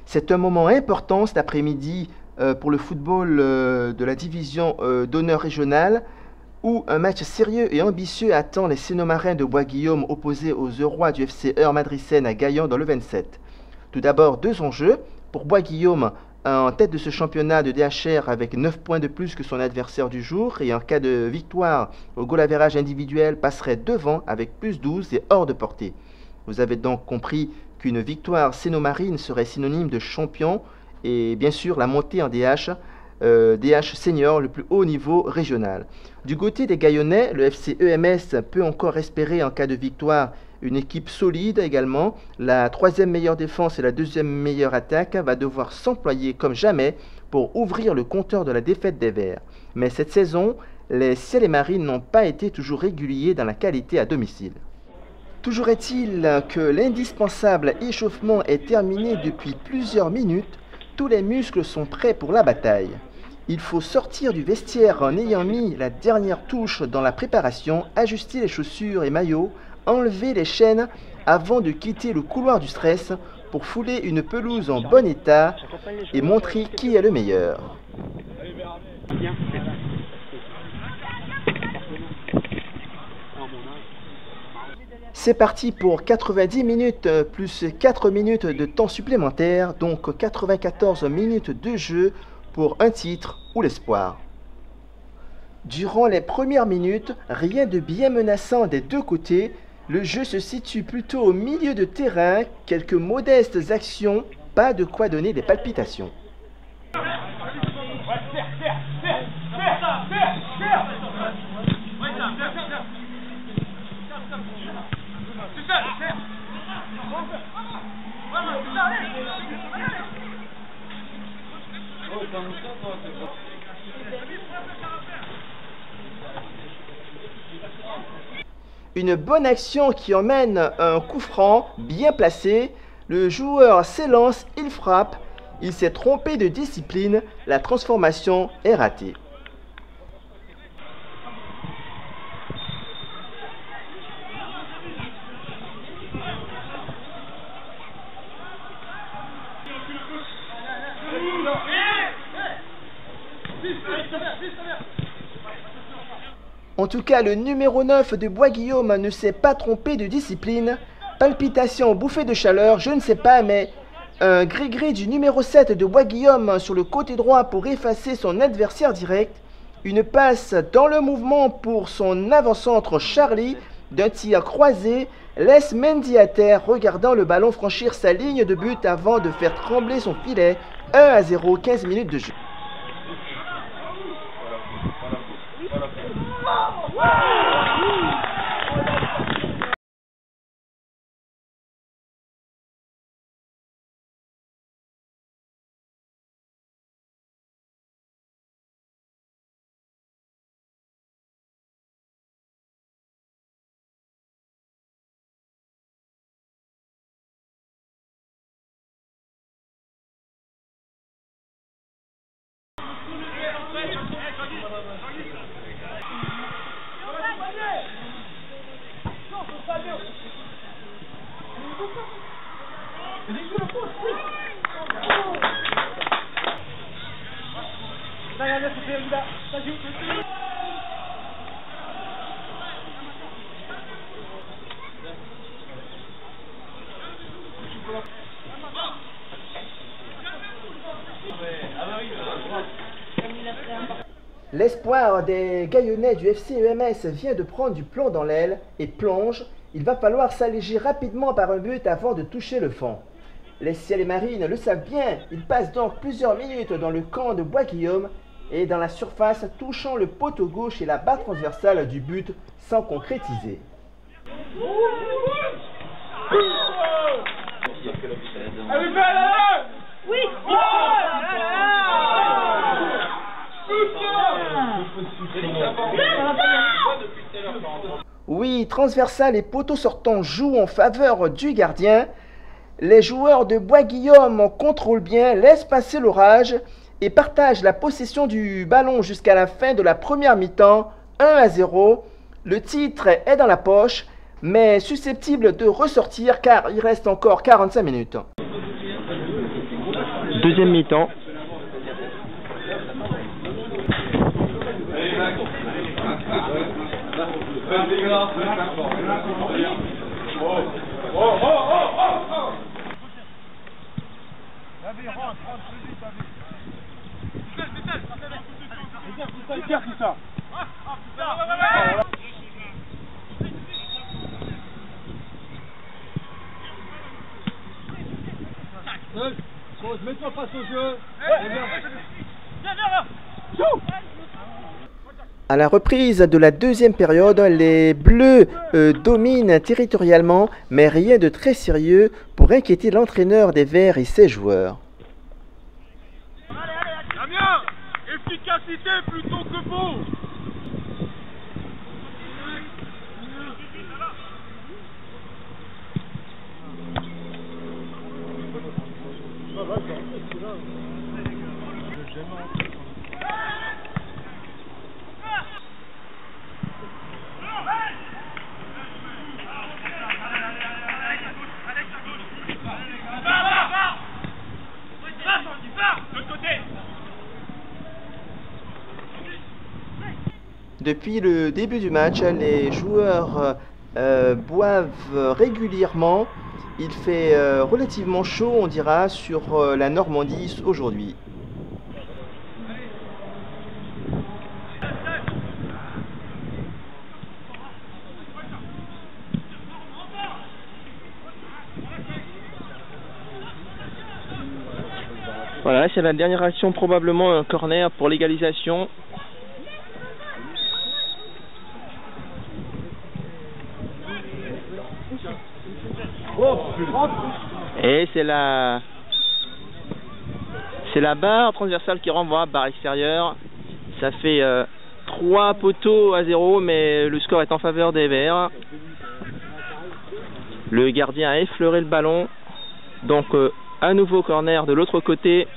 C'est un moment important cet après-midi pour le football de la division d'honneur régionale, où un match sérieux et ambitieux attend les Sénomarins de Bois-Guillaume opposés aux Eurois du FC Heure Madricène à Gaillan dans le 27. Tout d'abord, deux enjeux. Pour Bois-Guillaume, en tête de ce championnat de DHR avec 9 points de plus que son adversaire du jour, et en cas de victoire au goal average individuel passerait devant avec plus 12 et hors de portée. Vous avez donc compris qu'une victoire sénomarine serait synonyme de champion et bien sûr la montée en DH senior, le plus haut niveau régional. Du côté des Gaillonnais, le FC EMS peut encore espérer en cas de victoire une équipe solide également. La troisième meilleure défense et la deuxième meilleure attaque va devoir s'employer comme jamais pour ouvrir le compteur de la défaite des Verts. Mais cette saison, les Ciels et Marines n'ont pas été toujours réguliers dans la qualité à domicile. Toujours est-il que l'indispensable échauffement est terminé depuis plusieurs minutes. Tous les muscles sont prêts pour la bataille. Il faut sortir du vestiaire en ayant mis la dernière touche dans la préparation, ajuster les chaussures et maillots, enlever les chaînes avant de quitter le couloir du stress pour fouler une pelouse en bon état et montrer qui est le meilleur. C'est parti pour 90 minutes plus 4 minutes de temps supplémentaire, donc 94 minutes de jeu pour un titre ou l'espoir. Durant les premières minutes, rien de bien menaçant des deux côtés. Le jeu se situe plutôt au milieu de terrain, quelques modestes actions, pas de quoi donner des palpitations. Une bonne action qui emmène un coup franc bien placé. Le joueur s'élance, il frappe. Il s'est trompé de discipline. La transformation est ratée. En tout cas, le numéro 9 de Bois-Guillaume ne s'est pas trompé de discipline. Palpitation, bouffée de chaleur, je ne sais pas, mais un gris-gris du numéro 7 de Bois-Guillaume sur le côté droit pour effacer son adversaire direct. Une passe dans le mouvement pour son avant-centre Charlie, d'un tir croisé, laisse Mendy à terre, regardant le ballon franchir sa ligne de but avant de faire trembler son filet. 1-0, 15 minutes de jeu. L'espoir des Gaillonnais du FC EMS vient de prendre du plomb dans l'aile et plonge. Il va falloir s'alléger rapidement par un but avant de toucher le fond. Les Ciels et Marines le savent bien, ils passent donc plusieurs minutes dans le camp de Bois-Guillaume et dans la surface, touchant le poteau gauche et la barre transversale du but sans concrétiser. Oui. Oui, transversal et poteau sortant jouent en faveur du gardien. Les joueurs de Bois-Guillaume contrôlent bien, laissent passer l'orage et partagent la possession du ballon jusqu'à la fin de la première mi-temps, 1-0. Le titre est dans la poche, mais susceptible de ressortir car il reste encore 45 minutes. Deuxième mi-temps. Mets-toi face au jeu. À la reprise de la deuxième période, les Bleus dominent territorialement, mais rien de très sérieux pour inquiéter l'entraîneur des Verts et ses joueurs. Damien, efficacité plutôt que beau. Depuis le début du match, les joueurs boivent régulièrement. Il fait relativement chaud, on dira, sur la Normandie aujourd'hui. Voilà, c'est la dernière action, probablement un corner pour l'égalisation. Et c'est la barre transversale qui renvoie, barre extérieure. Ça fait 3 poteaux à 0, mais le score est en faveur des Verts. Le gardien a effleuré le ballon. Donc à nouveau corner de l'autre côté.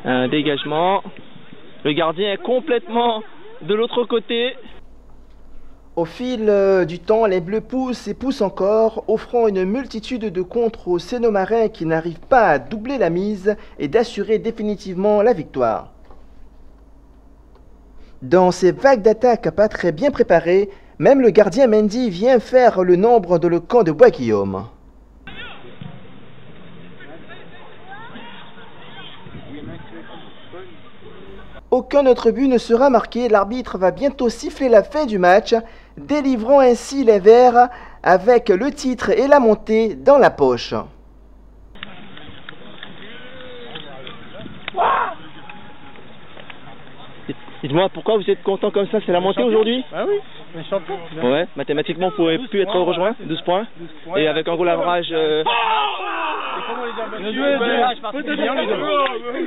Un dégagement. Le gardien est complètement de l'autre côté. Au fil du temps, les Bleus poussent et poussent encore, offrant une multitude de contres aux Sénomarins qui n'arrivent pas à doubler la mise et d'assurer définitivement la victoire. Dans ces vagues d'attaques pas très bien préparées, même le gardien Mendy vient faire le nombre de le camp de Bois-Guillaume. Aucun autre but ne sera marqué, l'arbitre va bientôt siffler la fin du match, délivrant ainsi les Verts avec le titre et la montée dans la poche. Dites-moi, pourquoi vous êtes content comme ça? C'est la montée aujourd'hui? Ah oui, on est champion. Ouais, mathématiquement, vous pouvez plus être rejoint, 12 points. Et avec un goal average...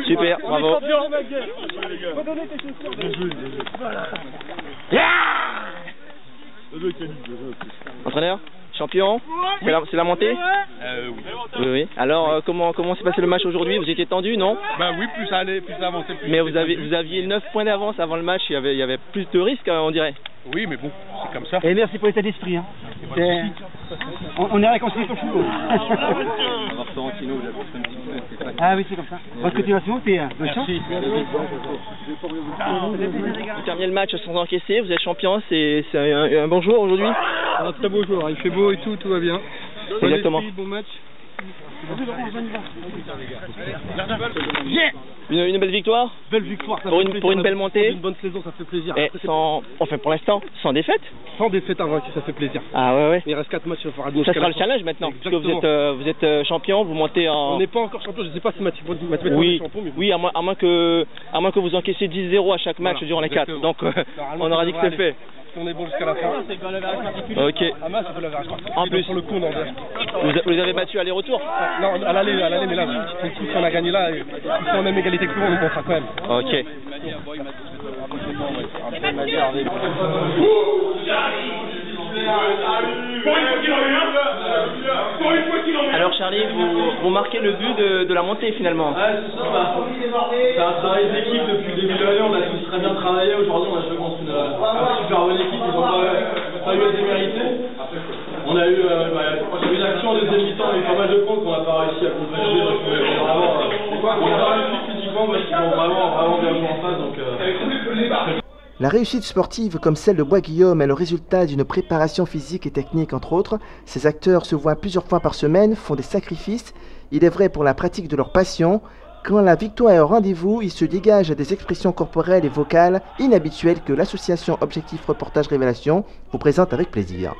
Super, bravo. Entraîneur, champion, c'est la montée? Oui. Oui. Alors, comment s'est passé le match aujourd'hui? Vous étiez tendu, non? Bah oui, plus ça allait, plus ça avançait. Mais vous aviez 9 points d'avance avant le match, il y avait plus de risques, on dirait. Oui, mais bon, c'est comme ça. Et merci pour l'état d'esprit. Hein. On est réconcilié sur le football. Ah oui, c'est comme ça. Bonne continuation, puis bonne chance. Vous terminez le match sans encaisser, vous êtes champion, c'est un bon jour aujourd'hui? Un très beau jour, il fait beau et tout va bien. Exactement. Bon match. Une belle victoire? Belle victoire. Pour une belle montée? Une bonne saison, ça fait plaisir. Et pour l'instant, sans défaite? Sans défaite, avant, ça fait plaisir. Ah ouais. Il reste 4 matchs, il va falloir Ça sera le challenge maintenant. Exactement. Parce que vous êtes champion, vous montez en... On n'est pas encore champion, je ne sais pas si mathématiquement oui, champion. Mais... oui, à moins que vous encaissez 10-0 à chaque match durant les 4. Donc on aura dit que c'est fait. Si on est bon jusqu'à la fin. Ok. Amas, ça fait la verge. En plus, pour le coup, non. Vous avez battu aller-retour? Non, à l'aller, mais là, si on a gagné là, si on a une égalité que tout, on le fera quand même. Ok. Salut. Alors Charlie, vous marquez le but de la montée finalement. Ouais, c'est un travail d'équipe depuis le début de l'année, on a tous très bien travaillé. Aujourd'hui, on a joué contre une super bonne équipe, ils n'ont pas eu à démériter. On a eu une action en deuxième mi-temps, il y a eu pas mal de comptes qu'on n'a pas réussi à contrôler. Donc on a réussi physiquement parce qu'ils ont vraiment bien joué en face. La réussite sportive comme celle de Bois-Guillaume est le résultat d'une préparation physique et technique entre autres. Ces acteurs se voient plusieurs fois par semaine, font des sacrifices, il est vrai pour la pratique de leur passion. Quand la victoire est au rendez-vous, ils se dégagent des expressions corporelles et vocales inhabituelles que l'association Objectif Reportage Révélation vous présente avec plaisir.